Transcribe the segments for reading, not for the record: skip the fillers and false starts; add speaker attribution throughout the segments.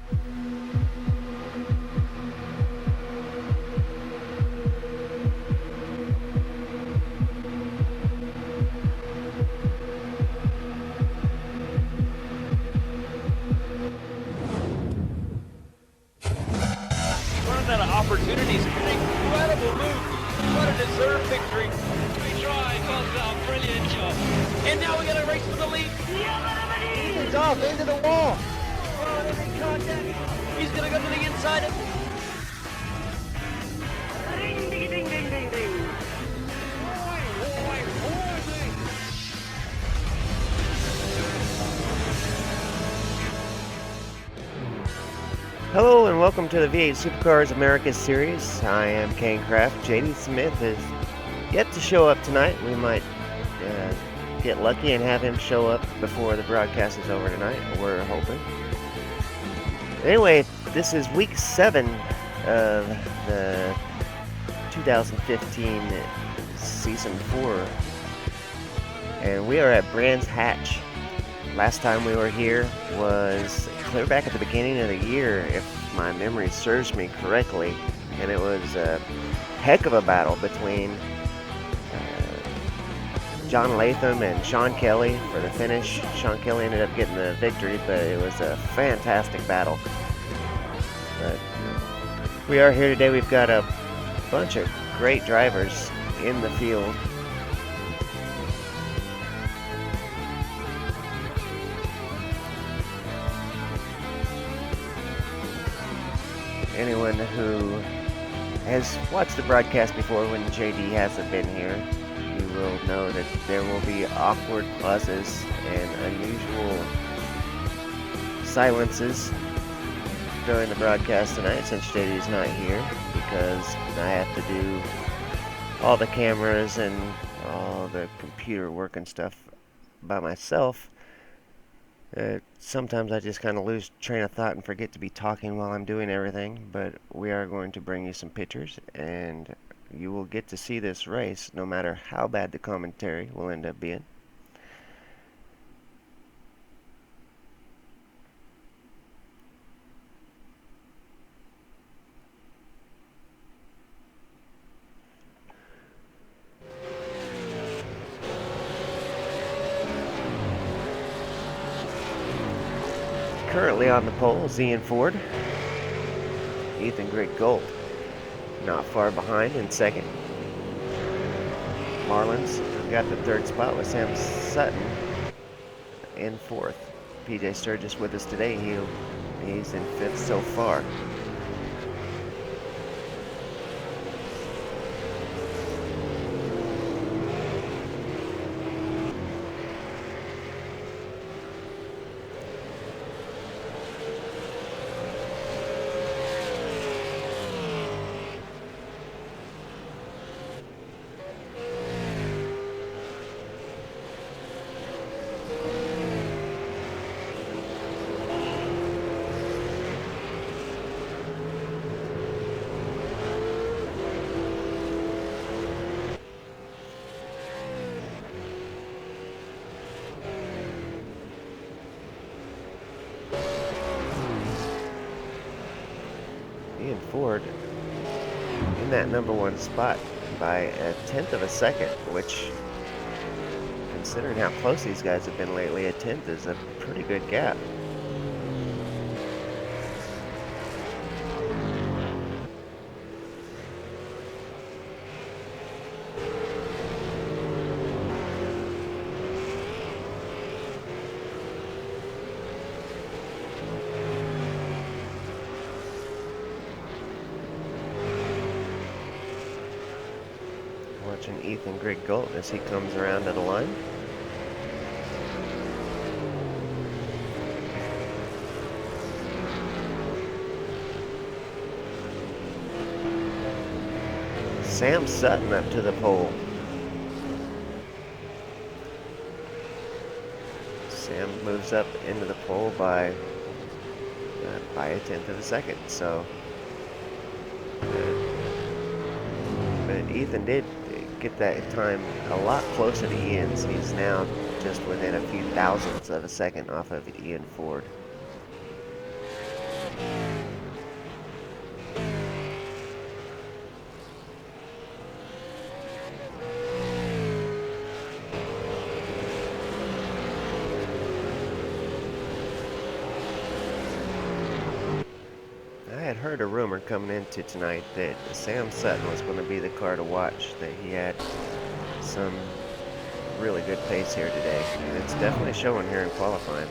Speaker 1: Running out of opportunities. An incredible move. What a deserved victory.
Speaker 2: Great try, well done, brilliant job.
Speaker 1: And now we got a race for the lead.
Speaker 3: He's off into the wall.
Speaker 1: He's going to go to the inside.
Speaker 2: Ding, ding, ding, ding, ding, ding.
Speaker 3: Hello and welcome to the V8 Supercars Americas Series. I am Kane Kraft. JD Smith is yet to show up tonight. We might get lucky and have him show up before the broadcast is over tonight. We're hoping. Anyway, this is week 7 of the 2015 season 4, and we are at Brands Hatch. Last time we were here was clear back at the beginning of the year, if my memory serves me correctly, and it was a heck of a battle between John Latham and Sean Kelly for the finish. Sean Kelly ended up getting the victory, but it was a fantastic battle. But we are here today. We've got a bunch of great drivers in the field. Anyone who has watched the broadcast before when JD hasn't been here, you will know that there will be awkward pauses and unusual silences during the broadcast tonight, since JD is not here, because I have to do all the cameras and all the computer work and stuff by myself. Sometimes I just kind of lose train of thought and forget to be talking while I'm doing everything, but we are going to bring you some pictures, and you will get to see this race no matter how bad the commentary will end up being. Currently on the pole is Ian Ford. Ethan Greg Gold not far behind in second. Marlins got the third spot with Sam Sutton in fourth. PJ Sturgis with us today. He's in fifth so far. Ian Ford in that number one spot by a tenth of a second, which, considering how close these guys have been lately, a tenth is a pretty good gap. Watching Ethan Greg Gold as he comes around to the line. Sam Sutton up to the pole. Sam moves up into the pole by a tenth of a second. So, but Ethan did get that time a lot closer to Ian's. He's now just within a few thousandths of a second off of Ian Ford. heard a rumor coming into tonight that Sam Sutton was going to be the car to watch, that he had some really good pace here today, and it's definitely showing here in qualifying.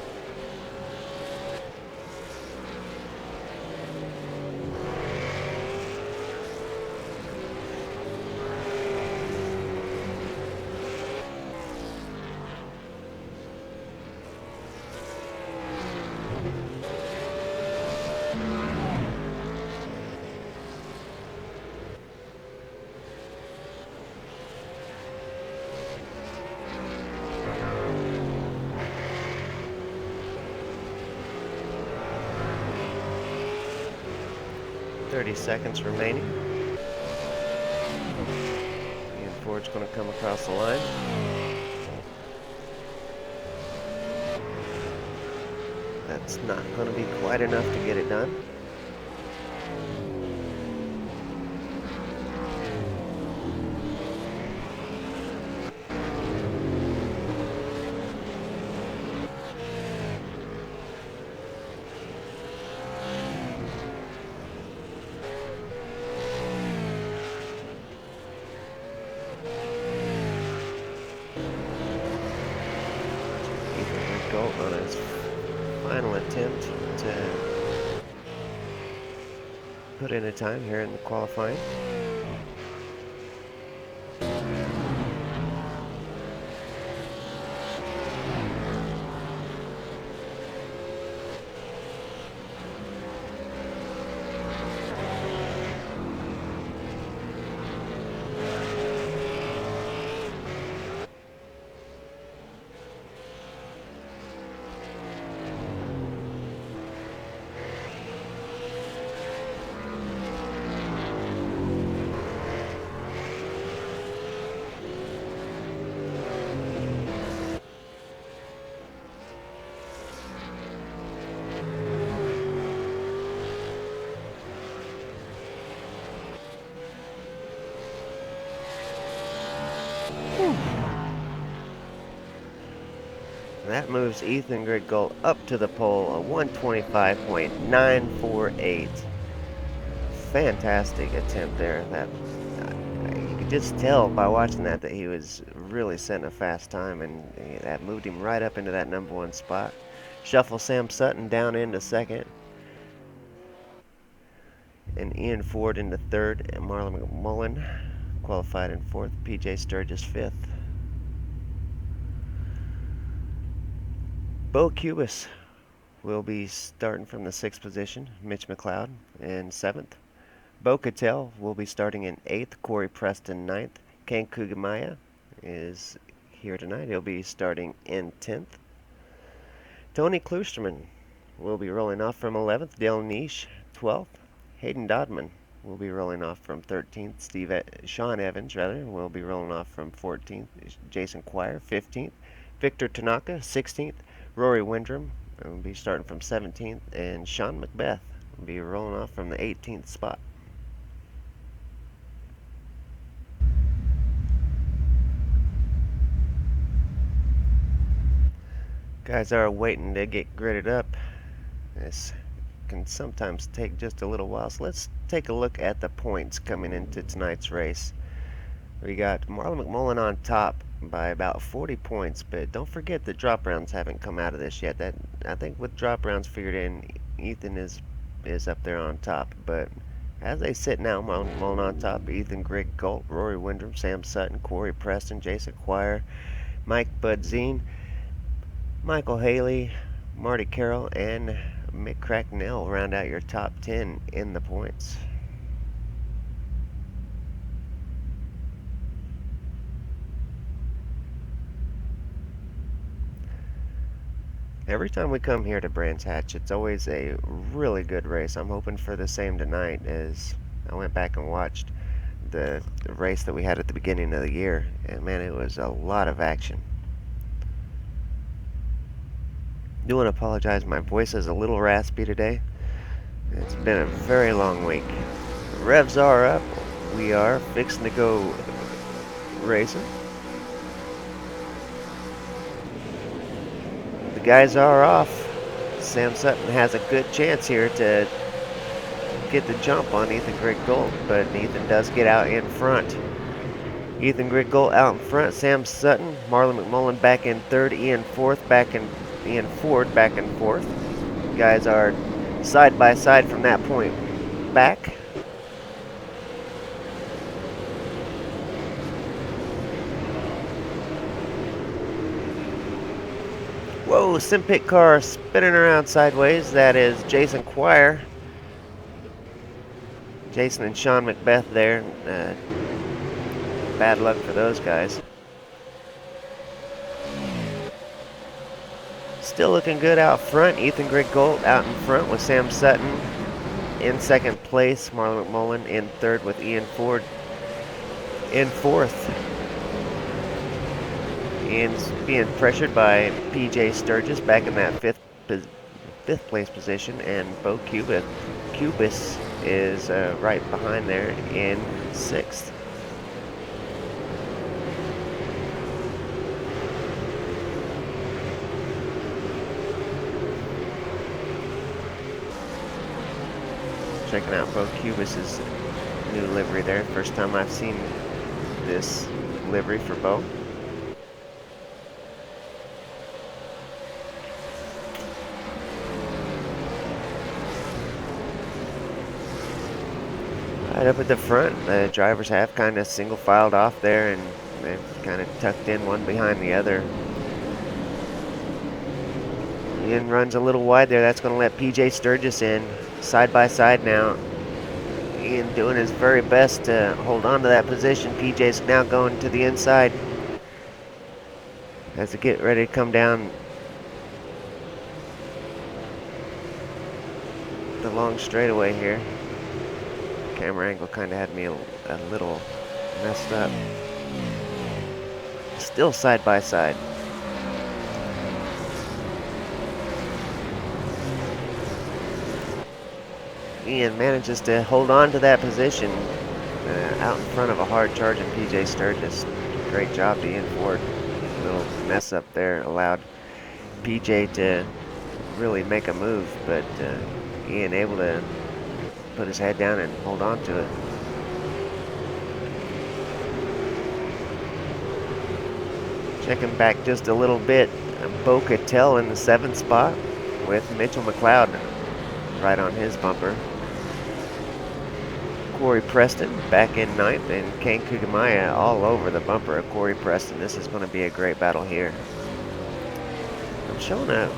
Speaker 3: Seconds remaining. And Ford's going to come across the line. That's not going to be quite enough to get it done. On his final attempt to put in a time here in the qualifying. That moves Ethan Griggold up to the pole, a 125.948. Fantastic attempt there. That you could just tell by watching that he was really setting a fast time, and that moved him right up into that #1 spot. Shuffle Sam Sutton down into second, and Ian Ford into third, and Marlon McMullen qualified in fourth, PJ Sturgis fifth. Bo Cubis will be starting from the 6th position, Mitch McLeod in 7th. Bo Cattell will be starting in 8th, Corey Preston 9th. Ken Kugamaya is here tonight. He'll be starting in 10th. Tony Klusterman will be rolling off from 11th, Dale Niche 12th. Hayden Dodman will be rolling off from 13th. Sean Evans will be rolling off from 14th. Jason Quire 15th. Victor Tanaka 16th. Rory Windrum will be starting from 17th, and Sean Macbeth will be rolling off from the 18th spot. Guys are waiting to get gridded up. This can sometimes take just a little while, so let's take a look at the points coming into tonight's race. We got Marlon McMullen on top by about 40 points, but don't forget the drop rounds haven't come out of this yet. That I think with drop rounds figured in, Ethan is up there on top. But as they sit now, Marlon McMullen on top, Ethan Griggold, Rory Windrum, Sam Sutton, Corey Preston, Jason Quire, Mike Budzine, Michael Haley, Marty Carroll, and Mick Cracknell round out your top 10 in the points. Every time we come here to Brands Hatch, it's always a really good race. I'm hoping for the same tonight, as I went back and watched the race that we had at the beginning of the year, and man, it was a lot of action. Do want to apologize, my voice is a little raspy today. It's been a very long week. The revs are up. We are fixing to go racing. Guys are off. Sam Sutton has a good chance here to get the jump on Ethan Griggold, but Ethan does get out in front. Ethan Griggold out in front, Sam Sutton, Marlon McMullen back in third, Ian Ford back in fourth. Guys are side by side from that point back. Whoa, Simpit car spinning around sideways. That is Jason Quire. Jason and Sean Macbeth there. Bad luck for those guys. Still looking good out front. Ethan Griggold out in front with Sam Sutton in second place. Marlon McMullen in third with Ian Ford in fourth. Ian's being pressured by PJ Sturgis back in that fifth place position, and Bo Cubis is right behind there in sixth. Checking out Bo Cubis's new livery there. First time I've seen this livery for Bo. Right up at the front, the drivers have kind of single filed off there, and they've kind of tucked in one behind the other. Ian runs a little wide there. That's going to let PJ Sturgis in. Side by side now. Ian doing his very best to hold on to that position. PJ's now going to the inside as they get ready to come down the long straightaway here. Camera angle kind of had me a little messed up. Still side by side. Ian manages to hold on to that position out in front of a hard charging PJ Sturgis. Great job to Ian Ford. A little mess up there allowed PJ to really make a move, but Ian able to put his head down and hold on to it. Checking back just a little bit, Bo Cattell in the 7th spot with Mitchell McLeod right on his bumper. Corey Preston back in 9th, and Kane Kugamaya all over the bumper of Corey Preston. This is going to be a great battle here. I'm showing a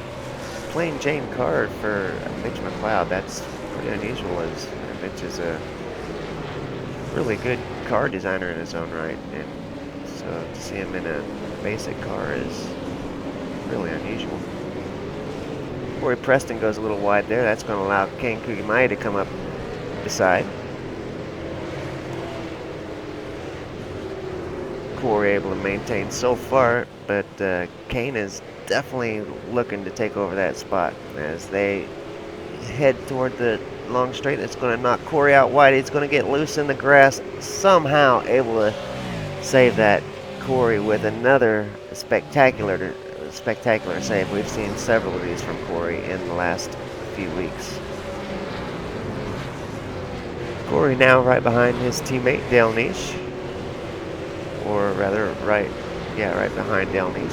Speaker 3: plain Jane card for Mitch McLeod. That's pretty unusual, as Mitch is a really good car designer in his own right, and so to see him in a basic car is really unusual. Corey Preston goes a little wide there. That's going to allow Kane Kugamaya to come up beside. Corey able to maintain so far, but Kane is definitely looking to take over that spot as they head toward the long straight. It's going to knock Corey out wide. He's going to get loose in the grass. Somehow able to save that. Corey with another spectacular save. We've seen several of these from Corey in the last few weeks. Corey now right behind his teammate Dale Niche, or rather right behind Dale Niche.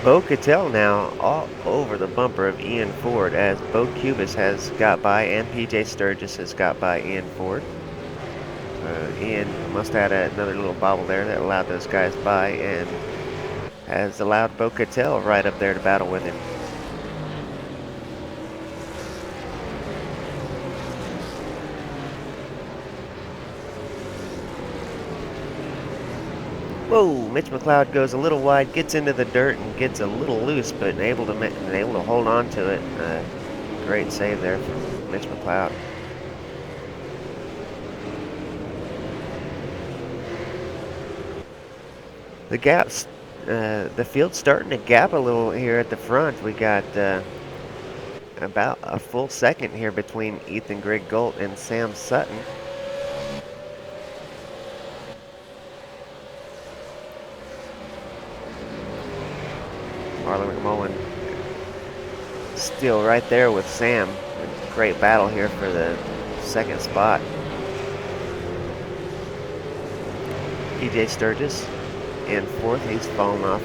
Speaker 3: Bo Cattell now all over the bumper of Ian Ford, as Bo Cubis has got by and PJ Sturgis has got by Ian Ford. Ian must have had another little bobble there that allowed those guys by, and has allowed Bo Cattell right up there to battle with him. Whoa, Mitch McLeod goes a little wide, gets into the dirt and gets a little loose, but able to hold on to it. Great save there from Mitch McLeod. The gaps, the field's starting to gap a little here at the front. We got about a full second here between Ethan Griggold and Sam Sutton. Marlon McMullen still right there with Sam. A great battle here for the second spot. PJ Sturgis in fourth. He's fallen off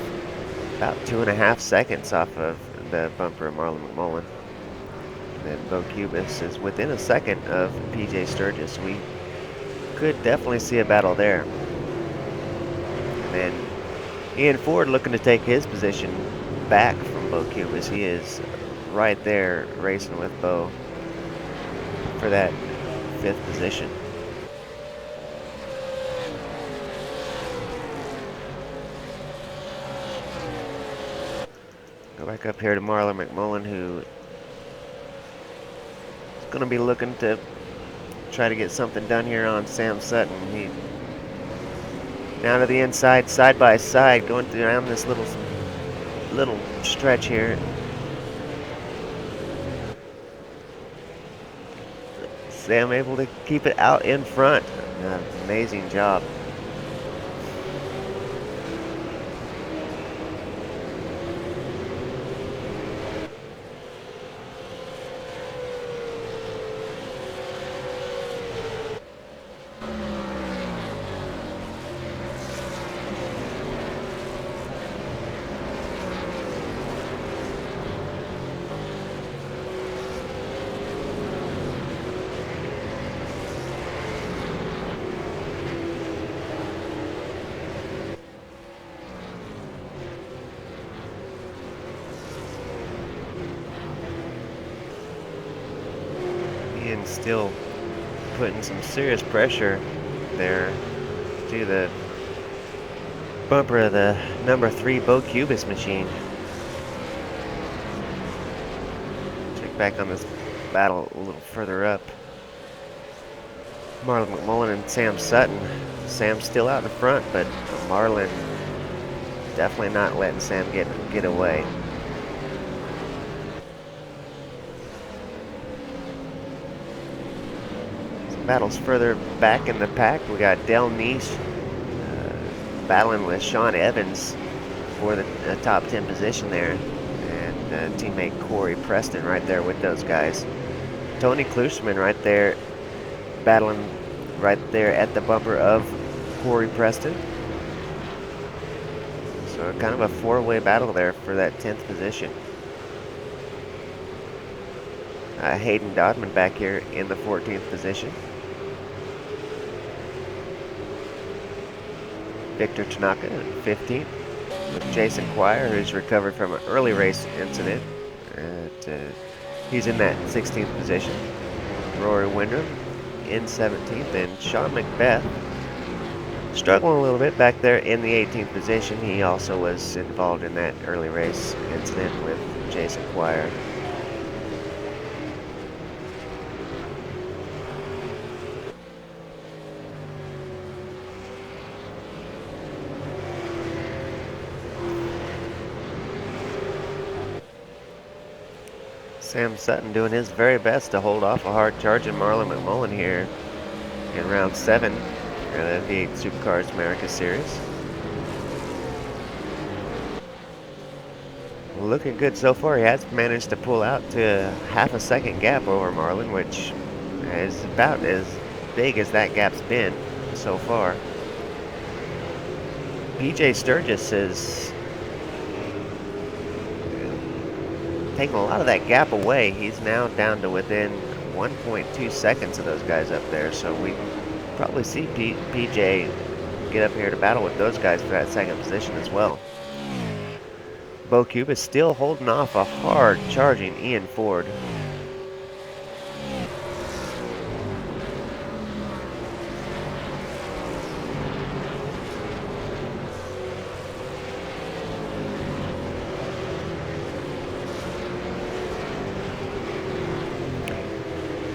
Speaker 3: about 2.5 seconds off of the bumper of Marlon McMullen. And then Bo Cubis is within a second of PJ Sturgis. We could definitely see a battle there. And then Ian Ford looking to take his position back from Bo Cubis. He is right there racing with Bo for that 5th position. Go back up here to Marlon McMullen, who is going to be looking to try to get something done here on Sam Sutton. He now to the inside, side by side, going down this little stretch here. Sam able to keep it out in front. Amazing job. Ian still putting some serious pressure there to the bumper of the number 3 Bo Cubis machine. Check back on this battle a little further up. Marlon McMullen and Sam Sutton. Sam's still out in the front, but Marlon definitely not letting Sam get away. Battles further back in the pack. We got Del Neese battling with Sean Evans for the top 10 position there, and teammate Corey Preston right there with those guys. Tony Klusman right there battling right there at the bumper of Corey Preston. So kind of a 4-way battle there for that 10th position. Hayden Dodman back here in the 14th position. Victor Tanaka in 15th, with Jason Quire, who's recovered from an early race incident. He's in that 16th position. Rory Windham in 17th, and Sean Macbeth struggling a little bit back there in the 18th position. He also was involved in that early race incident with Jason Quire. Sam Sutton doing his very best to hold off a hard charging Marlon McMullen here in round 7 of the V8 Supercars America Series. Looking good so far. He has managed to pull out to a half a second gap over Marlon, which is about as big as that gap's been so far. PJ Sturgis is taking a lot of that gap away. He's now down to within 1.2 seconds of those guys up there, so we probably see PJ get up here to battle with those guys for that second position as well. Bo Cubis still holding off a hard charging Ian Ford.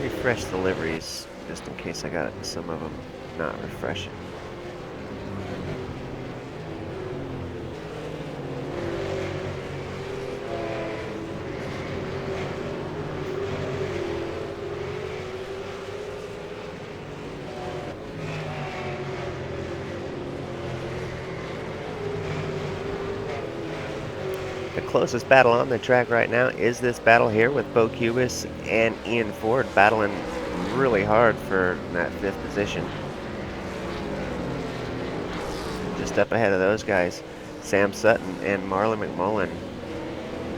Speaker 3: Refresh the liveries just in case I got some of them not refreshing. The closest battle on the track right now is this battle here with Bo Cubis and Ian Ford battling really hard for that 5th position. Just up ahead of those guys, Sam Sutton and Marlon McMullen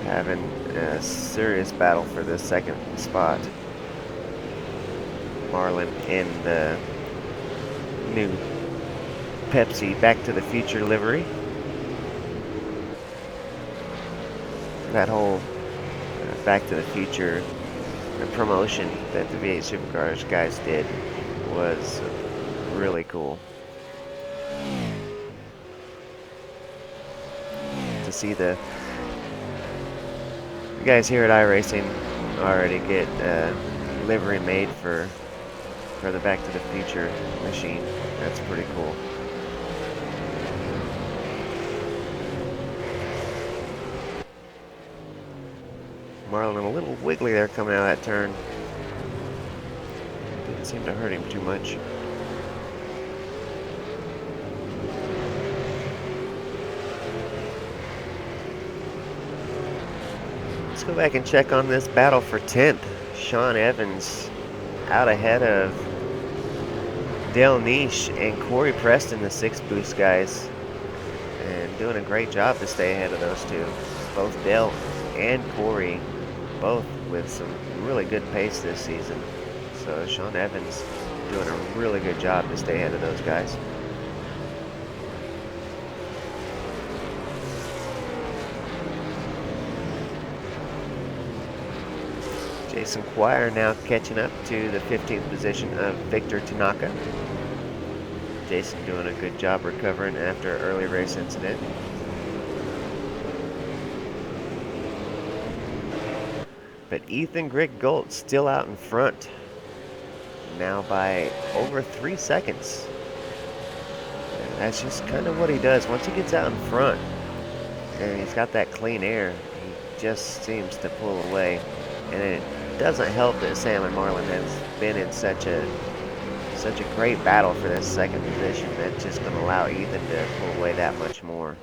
Speaker 3: having a serious battle for this 2nd spot. Marlon in the new Pepsi Back to the Future livery. That whole Back to the Future promotion that the V8 Supercars guys did was really cool. To see the guys here at iRacing already get livery made for the Back to the Future machine. That's pretty cool. Marlon a little wiggly there coming out of that turn. Didn't seem to hurt him too much. Let's go back and check on this battle for 10th. Sean Evans out ahead of Dale Niche and Corey Preston, the 6 boost guys, and doing a great job to stay ahead of those two. Both Dale and Corey, both with some really good pace this season. So Sean Evans doing a really good job to stay ahead of those guys. Jason Quire now catching up to the 15th position of Victor Tanaka. Jason doing a good job recovering after an early race incident. But Ethan Greg Gold still out in front, now by over 3 seconds. And that's just kind of what he does. Once he gets out in front and he's got that clean air, he just seems to pull away. And it doesn't help that Sam and Marlon has been in such a great battle for this 2nd position. That's just going to allow Ethan to pull away that much more.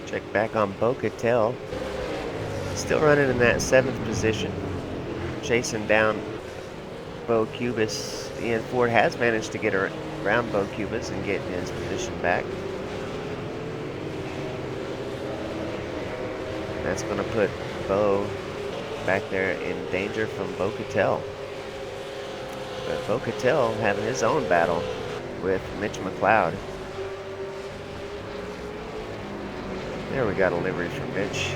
Speaker 3: Check back on Bo Cattell. Still running in that 7th position. Chasing down Bo Cubis. Ian Ford has managed to get around Bo Cubis and get his position back. That's going to put Bo back there in danger from Bo Cattell. But Bo Cattell having his own battle with Mitch McLeod. There we got a livery from Mitch.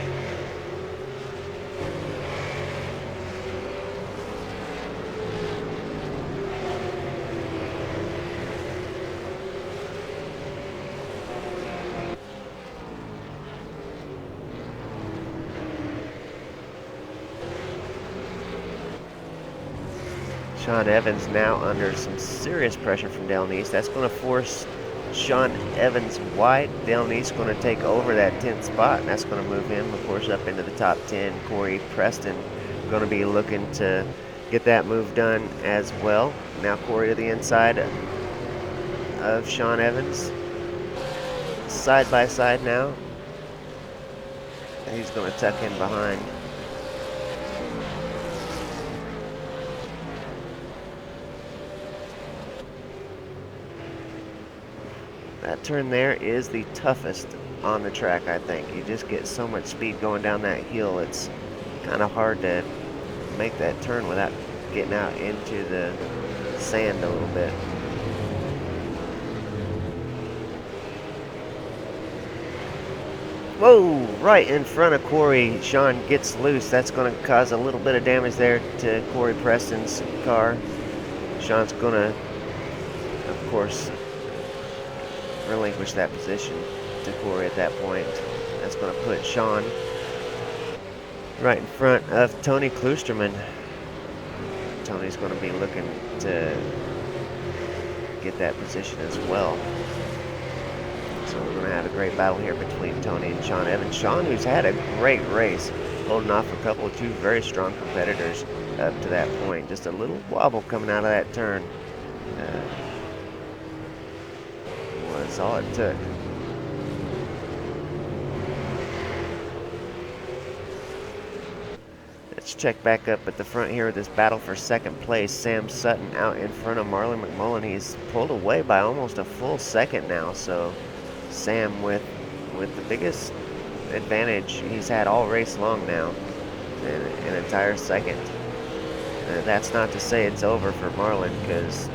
Speaker 3: Sean Evans now under some serious pressure from Dale Neese. That's going to force Sean Evans wide. Dale Neese going to take over that 10th spot, and that's going to move him, of course, up into the top 10. Corey Preston going to be looking to get that move done as well. Now Corey to the inside of Sean Evans. Side by side now. And he's going to tuck in behind. That turn there is the toughest on the track, I think. You just get so much speed going down that hill. It's kind of hard to make that turn without getting out into the sand a little bit. Whoa, right in front of Corey. Sean gets loose. That's going to cause a little bit of damage there to Corey Preston's car. Sean's going to, of course, relinquish that position to Corey at that point. That's going to put Sean right in front of Tony Klusterman. Tony's going to be looking to get that position as well. So we're going to have a great battle here between Tony and Sean Evans. Sean, who's had a great race, holding off a couple of two very strong competitors up to that point. Just a little wobble coming out of that turn was all it took. Let's check back up at the front here with this battle for second place. Sam Sutton out in front of Marlon McMullen. He's pulled away by almost a full second now, so Sam with the biggest advantage he's had all race long now, an entire second. That's not to say it's over for Marlon, because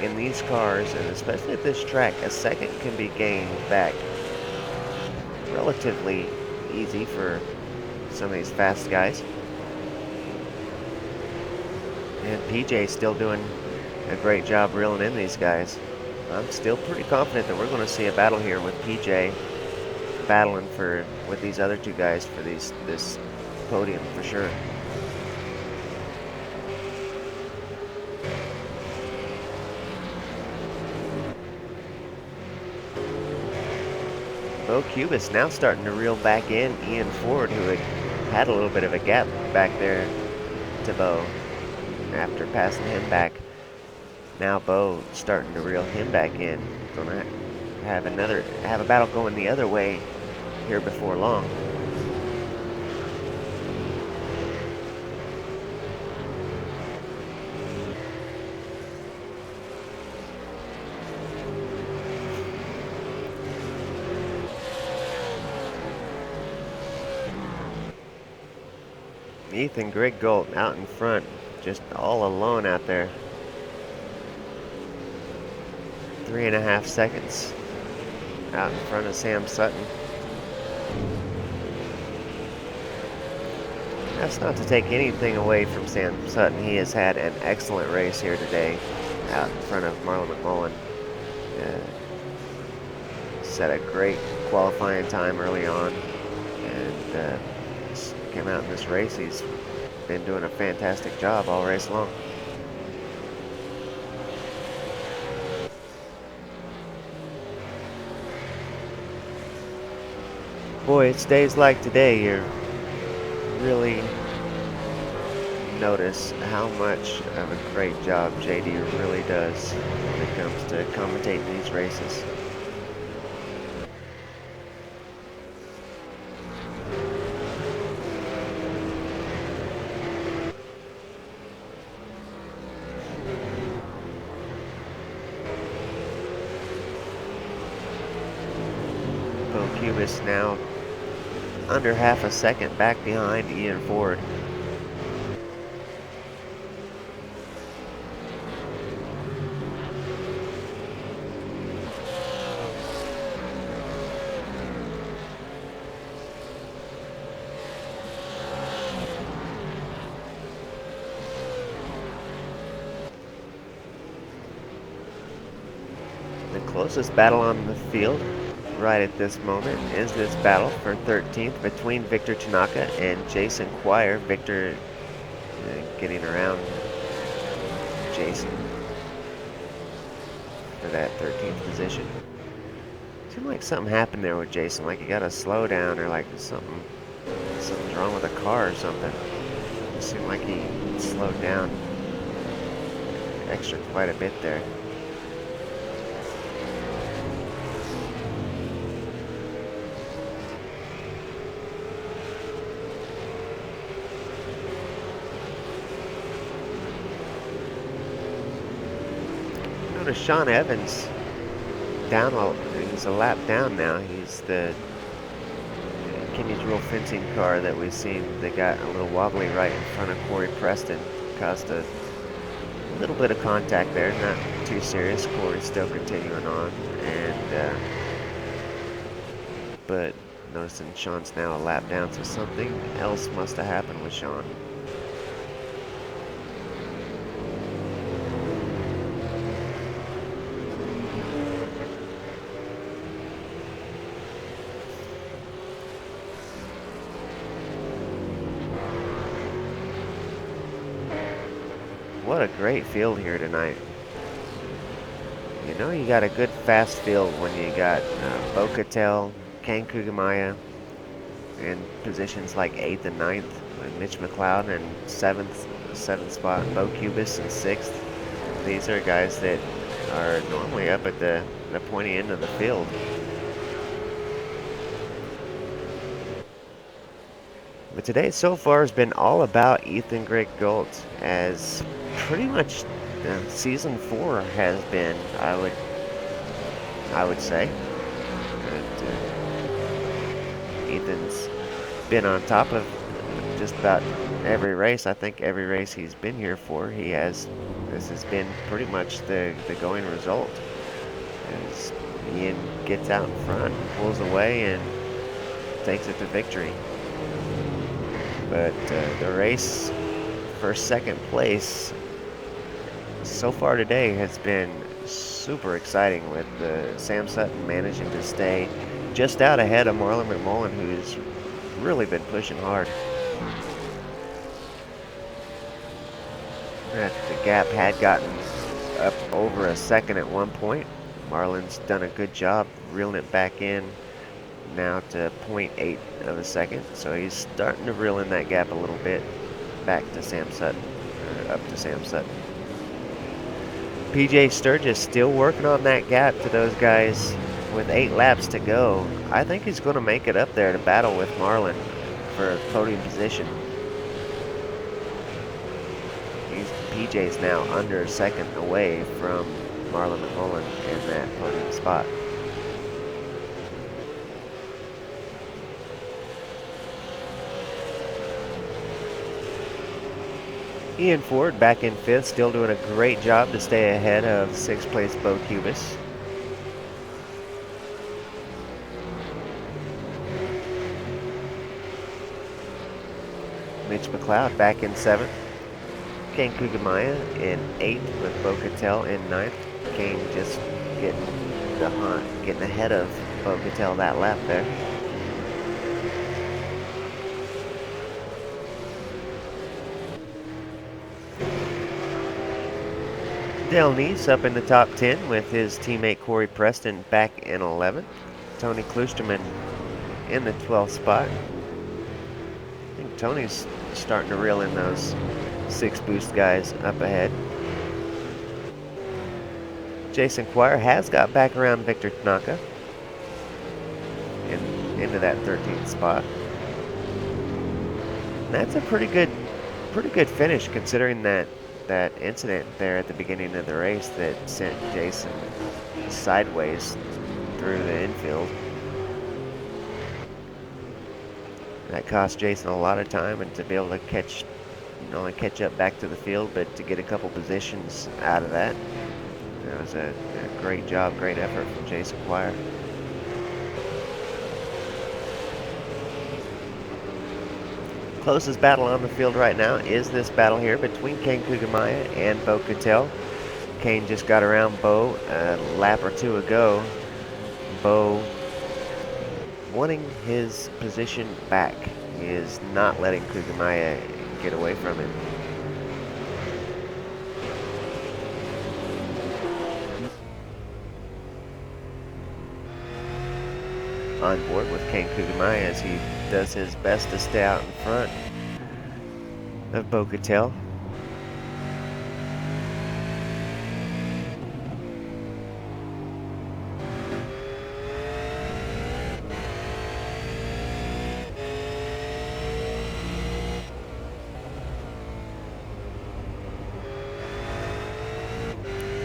Speaker 3: in these cars, and especially at this track, a second can be gained back relatively easy for some of these fast guys. And PJ's still doing a great job reeling in these guys. I'm still pretty confident that we're going to see a battle here with PJ battling with these other two guys for this podium for sure. Bo Cubis now starting to reel back in Ian Ford, who had a little bit of a gap back there to Bo after passing him back. Now Bo starting to reel him back in. Gonna have a battle going the other way here before long. Ethan Greg Gold out in front, just all alone out there. 3.5 seconds out in front of Sam Sutton. That's not to take anything away from Sam Sutton. He has had an excellent race here today out in front of Marlon McMullen. Set a great qualifying time early on, and came out in this race. He's been doing a fantastic job all race long. Boy, it's days like today you really notice how much of a great job JD really does when it comes to commentating these races. Cubis now under half a second back behind Ian Ford. The closest battle on the field right at this moment is this battle for 13th between Victor Tanaka and Jason Quire. Victor getting around Jason for that 13th position. Seemed like something happened there with Jason, like he got a slowdown or like something's wrong with the car or something. It seemed like he slowed down extra quite a bit there. Notice Sean Evans down, he's a lap down now. He's the Kenny's Rule Fencing car that we've seen that got a little wobbly right in front of Corey Preston. Caused a little bit of contact there, not too serious. Corey's still continuing on, and but Noticing Sean's now a lap down, so something else must have happened with Sean. What a great field here tonight. You know you got a good fast field when you got Bo Cattell, Kane Kugemaya in positions like 8th and 9th, with Mitch McLeod in 7th spot, Bo Cubis in 6th. These are guys that are normally up at the pointy end of the field. But today so far has been all about Ethan Greg Galt, as pretty much season 4 has been, I would say. But, Ethan's been on top of just about every race. I think every race he's been here for, this has been pretty much the going result. As Ian gets out in front, pulls away, and takes it to victory. But the race for second place so far today has been super exciting, with Sam Sutton managing to stay just out ahead of Marlon McMullen, who's really been pushing hard. The gap had gotten up over a second at one point. Marlon's done a good job reeling it back in now to 0.8 of a second, so he's starting to reel in that gap a little bit back to Sam Sutton, or up to Sam Sutton. PJ Sturgis still working on that gap to those guys with 8 laps to go. I think he's going to make it up there to battle with Marlon for a podium position. PJ's now under a second away from Marlon McMullen in that podium spot. Ian Ford back in 5th, still doing a great job to stay ahead of 6th place Bo Cubis. Mitch McLeod back in 7th. Kane Kugemaya in 8th with Bo Cattell in 9th. Kane just getting the hunt, getting ahead of Bo Cattell that lap there. Dale Neese up in the top 10 with his teammate Corey Preston back in 11th. Tony Klusterman in the 12th spot. I think Tony's starting to reel in those 6 boost guys up ahead. Jason Quire has got back around Victor Tanaka into that 13th spot. And that's a pretty good finish, considering that incident there at the beginning of the race that sent Jason sideways through the infield. That cost Jason a lot of time, and to be able to not only catch up back to the field, but to get a couple positions out of that. That was a great job, great effort from Jason Quire. Closest battle on the field right now is this battle here between Kane Kugemaya and Bo Cattell. Kane just got around Bo a lap or 2 ago. Bo wanting his position back. He is not letting Kugemaya get away from him. On board with Kane Kugemaya as he does his best to stay out in front of Bo Cattell.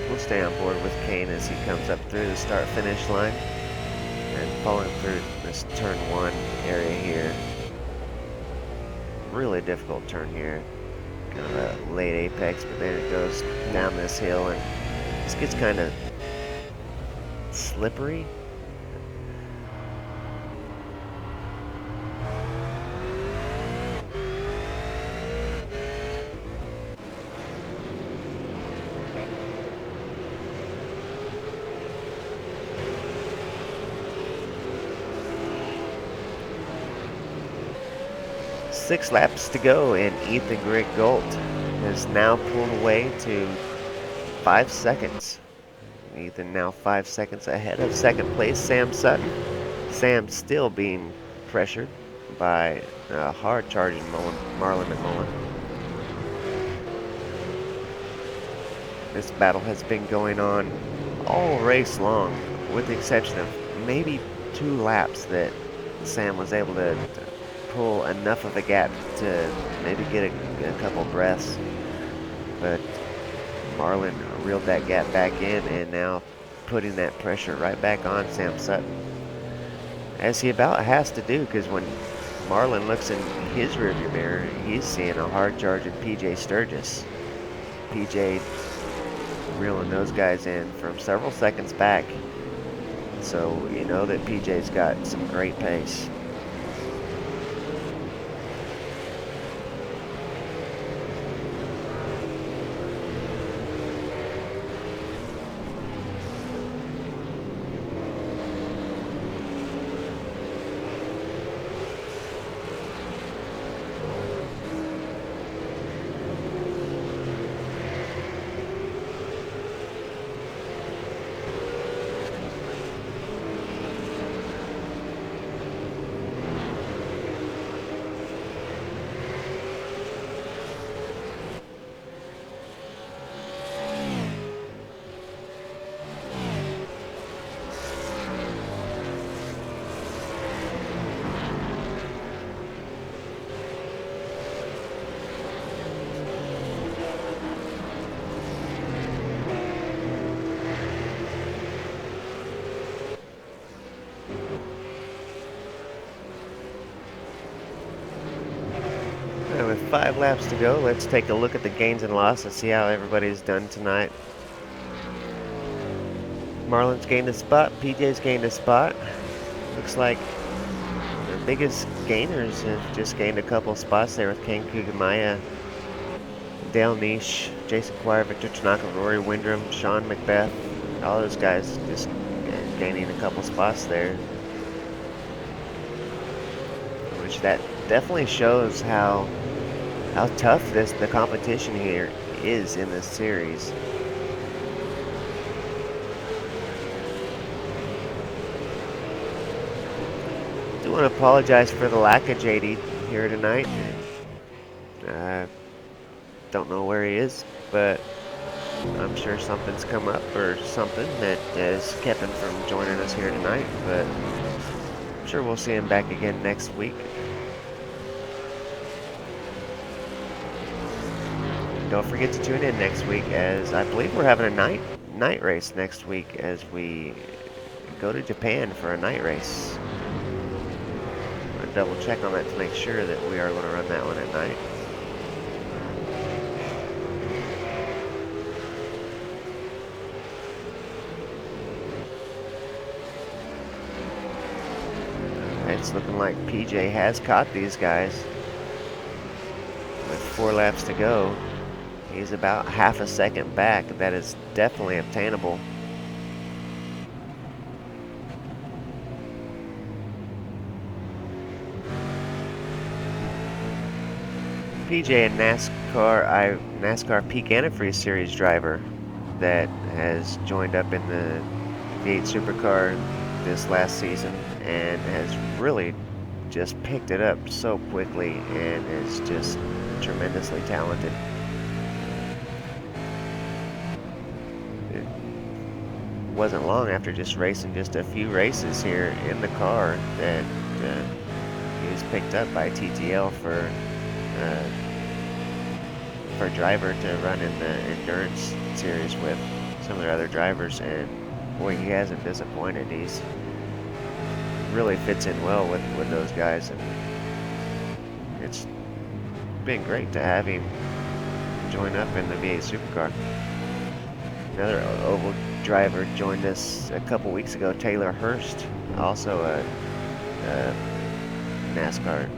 Speaker 3: We'll stay on board with Kane as he comes up through the start-finish line. And following through this turn 1 area here. Really difficult turn here. Kind of a late apex, but then it goes down this hill and this gets kind of slippery. 6 laps to go, and Ethan Greg Golt has now pulled away to 5 seconds. Ethan now 5 seconds ahead of second place Sam Sutton. Sam still being pressured by hard charging Marlon McMullen. This battle has been going on all race long, with the exception of maybe 2 laps that Sam was able to pull enough of a gap to maybe get a couple breaths. But Marlon reeled that gap back in and now putting that pressure right back on Sam Sutton. As he about has to do, because when Marlon looks in his rearview mirror, he's seeing a hard charging PJ Sturgis. PJ reeling those guys in from several seconds back. So you know that PJ's got some great pace. And with 5 laps to go, let's take a look at the gains and losses and see how everybody's done tonight. Marlon's gained a spot, PJ's gained a spot. Looks like the biggest gainers have just gained a couple spots there with Kane Kugamaya, Dale Niche, Jason Quire, Victor Tanaka, Rory Windrum, Sean Macbeth. All those guys just gaining a couple spots there. Which that definitely shows how tough the competition here is in this series. I do want to apologize for the lack of JD here tonight. Don't know where he is, but I'm sure something's come up or something that has kept him from joining us here tonight, but I'm sure we'll see him back again next week. Don't forget to tune in next week, as I believe we're having a night race next week as we go to Japan for a night race. I'm going to double check on that to make sure that we are going to run that one at night. It's looking like PJ has caught these guys. With 4 laps to go, he's about half a second back. That is definitely obtainable. PJ, a NASCAR Peak Antifreeze Series driver that has joined up in the V8 Supercar this last season and has really just picked it up so quickly and is just tremendously talented. It wasn't long after just racing just a few races here in the car that he was picked up by TTL for a driver to run in the endurance series with some of their other drivers, and boy, he hasn't disappointed. He's really fits in well with those guys, and it's been great to have him join up in the V8 Supercar. Another oval driver joined us a couple weeks ago, Taylor Hurst, also a NASCAR,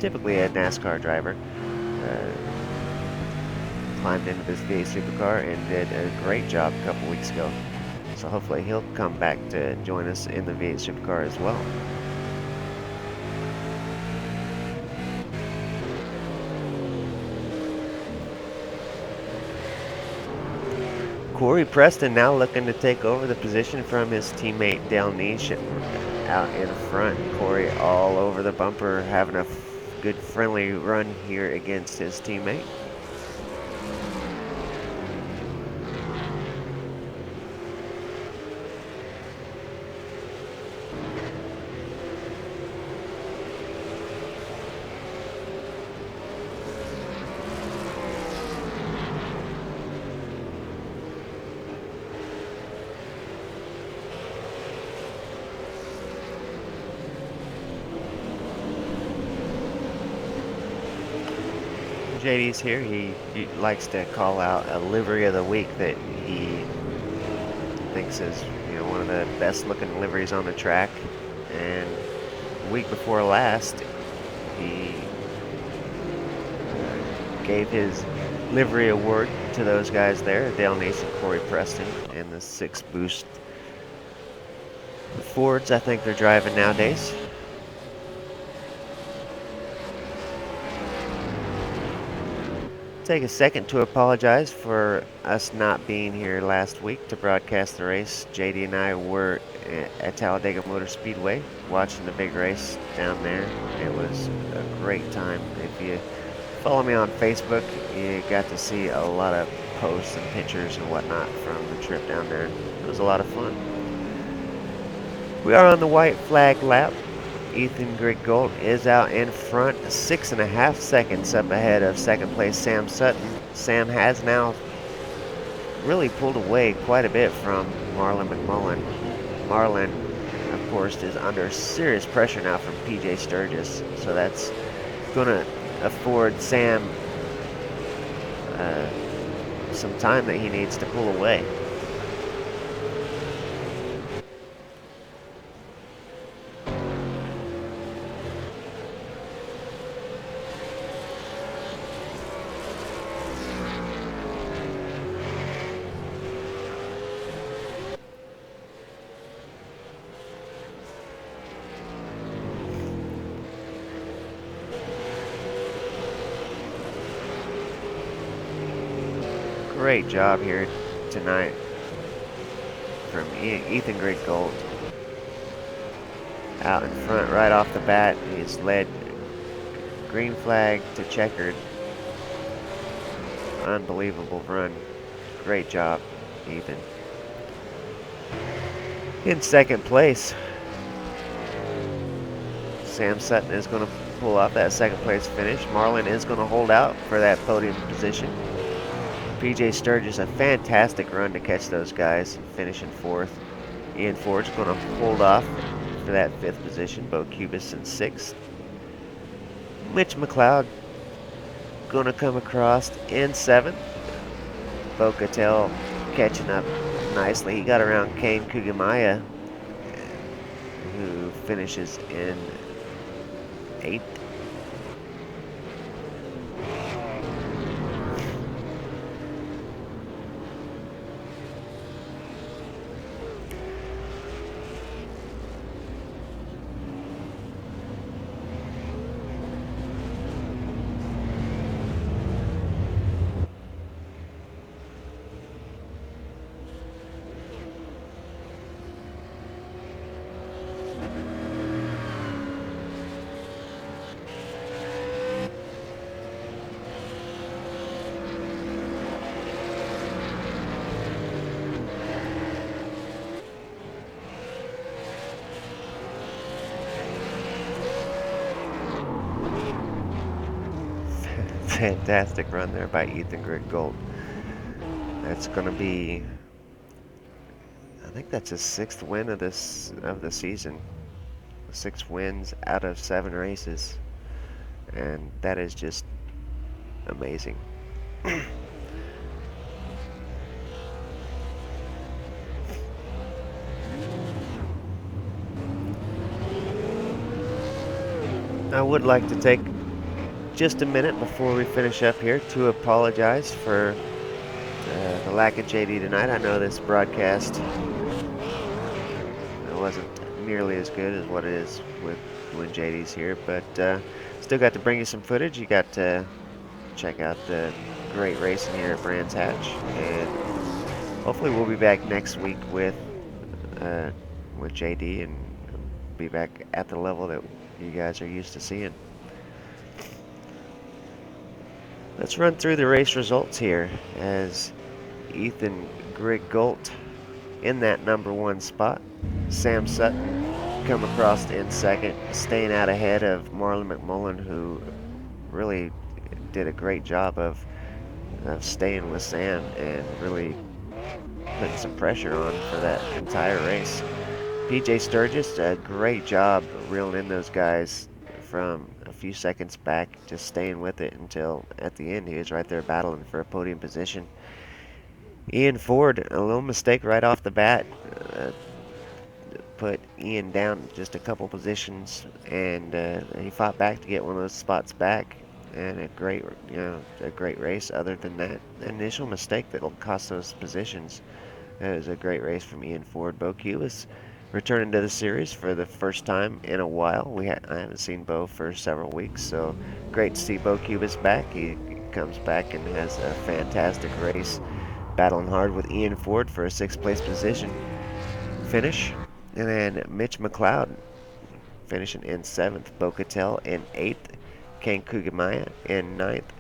Speaker 3: typically a NASCAR driver. Climbed into this V8 Supercar and did a great job a couple weeks ago. So hopefully he'll come back to join us in the V8 Supercar as well. Corey Preston now looking to take over the position from his teammate Dale Niche out in front. Corey all over the bumper, having a good friendly run here against his teammate. JD's here. He likes to call out a livery of the week that he thinks is, you know, one of the best looking liveries on the track. And the week before last, he gave his livery award to those guys there, Dale Nace and Corey Preston, and the 6 Boost Fords I think they're driving nowadays. Take a second to apologize for us not being here last week to broadcast the race. JD and I were at Talladega Motor Speedway watching the big race down there. It was a great time. If you follow me on Facebook, you got to see a lot of posts and pictures and whatnot from the trip down there. It was a lot of fun. We are on the white flag lap. Ethan Griggold is out in front, 6.5 seconds up ahead of second place Sam Sutton. Sam has now really pulled away quite a bit from Marlon McMullen. Marlon, of course, is under serious pressure now from PJ Sturgis, so that's going to afford Sam some time that he needs to pull away. Great job here tonight from Ethan Griggold. Out in front right off the bat. He's led green flag to checkered. Unbelievable run. Great job, Ethan. In second place, Sam Sutton is going to pull off that second place finish. Marlon is going to hold out for that podium position. PJ Sturgis, a fantastic run to catch those guys, finishing 4th. Ian Ford's going to hold off for that 5th position. Bo Cubis in 6th. Mitch McLeod going to come across in 7th. Bo Cattell catching up nicely. He got around Kane Kugamaya, who finishes in 8th. Fantastic run there by Ethan Griggold. That's going to be, I think that's his 6th win of the season. 6 wins out of 7 races, and that is just amazing. I would like to take just a minute before we finish up here to apologize for the lack of JD tonight. I know this broadcast wasn't nearly as good as what it is when JD's here, but still got to bring you some footage. You got to check out the great racing here at Brands Hatch, and hopefully we'll be back next week with JD and be back at the level that you guys are used to seeing. Let's run through the race results here as Ethan Griggolt in that #1 spot. Sam Sutton come across in second, staying out ahead of Marlon McMullen, who really did a great job of staying with Sam and really putting some pressure on for that entire race. PJ Sturgis, a great job reeling in those guys from a few seconds back, just staying with it until at the end he was right there battling for a podium position. Ian Ford, a little mistake right off the bat, put Ian down just a couple positions, and he fought back to get one of those spots back. And a great race. Other than that initial mistake that'll cost those positions, it was a great race from Ian Ford. Bo Cubis returning to the series for the first time in a while. I haven't seen Bo for several weeks, so great to see Bo Cubis back. He comes back and has a fantastic race, battling hard with Ian Ford for a 6th place position finish. And then Mitch McLeod finishing in 7th, Bo Cattell in 8th, Ken Kugemaya in 9th.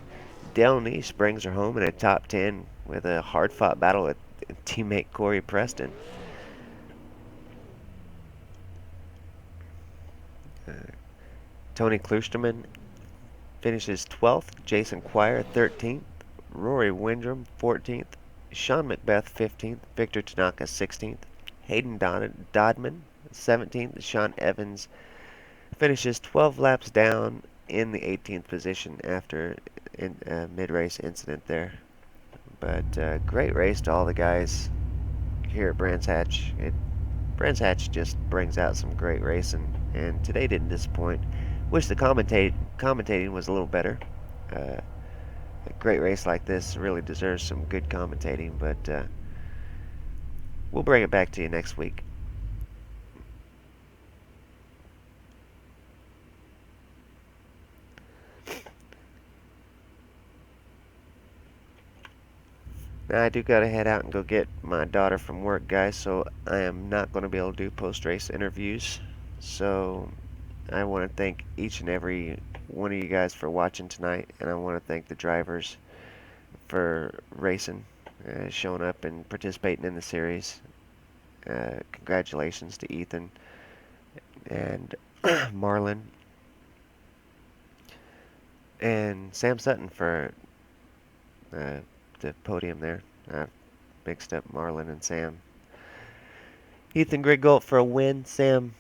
Speaker 3: Dale Niche brings her home in a top 10 with a hard-fought battle with teammate Corey Preston. Tony Klusterman finishes 12th, Jason Quire 13th, Rory Windrum 14th, Sean Macbeth 15th, Victor Tanaka 16th, Hayden Dodman 17th, Sean Evans finishes 12 laps down in the 18th position after a mid-race incident there. But great race to all the guys here at Brands Hatch. Brands Hatch just brings out some great racing, and today didn't disappoint. Wish the commentating was a little better. A great race like this really deserves some good commentating, but we'll bring it back to you next week. Now I do gotta head out and go get my daughter from work, guys, so I am not going to be able to do post-race interviews. So I want to thank each and every one of you guys for watching tonight, and I want to thank the drivers for racing, showing up and participating in the series. Congratulations to Ethan and Marlon and Sam Sutton for the podium there. I mixed up Marlon and Sam. Ethan Griggolt for a win, Sam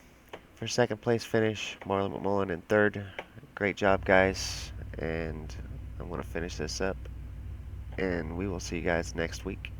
Speaker 3: for 2nd place finish, Marlon McMullen in 3rd. Great job, guys, and I'm going to finish this up, and we will see you guys next week.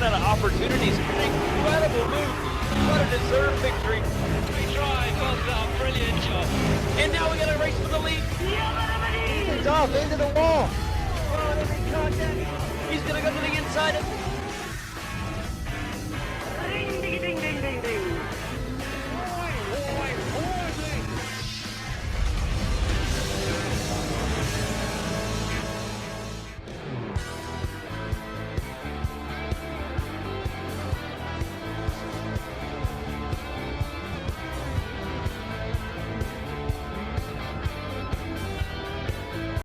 Speaker 1: Out of opportunities. An incredible move. What a deserved victory.
Speaker 2: We tried, well done, brilliant job.
Speaker 1: And now we got a race for the lead.
Speaker 4: He's off into the wall.
Speaker 1: He's going to go to the inside.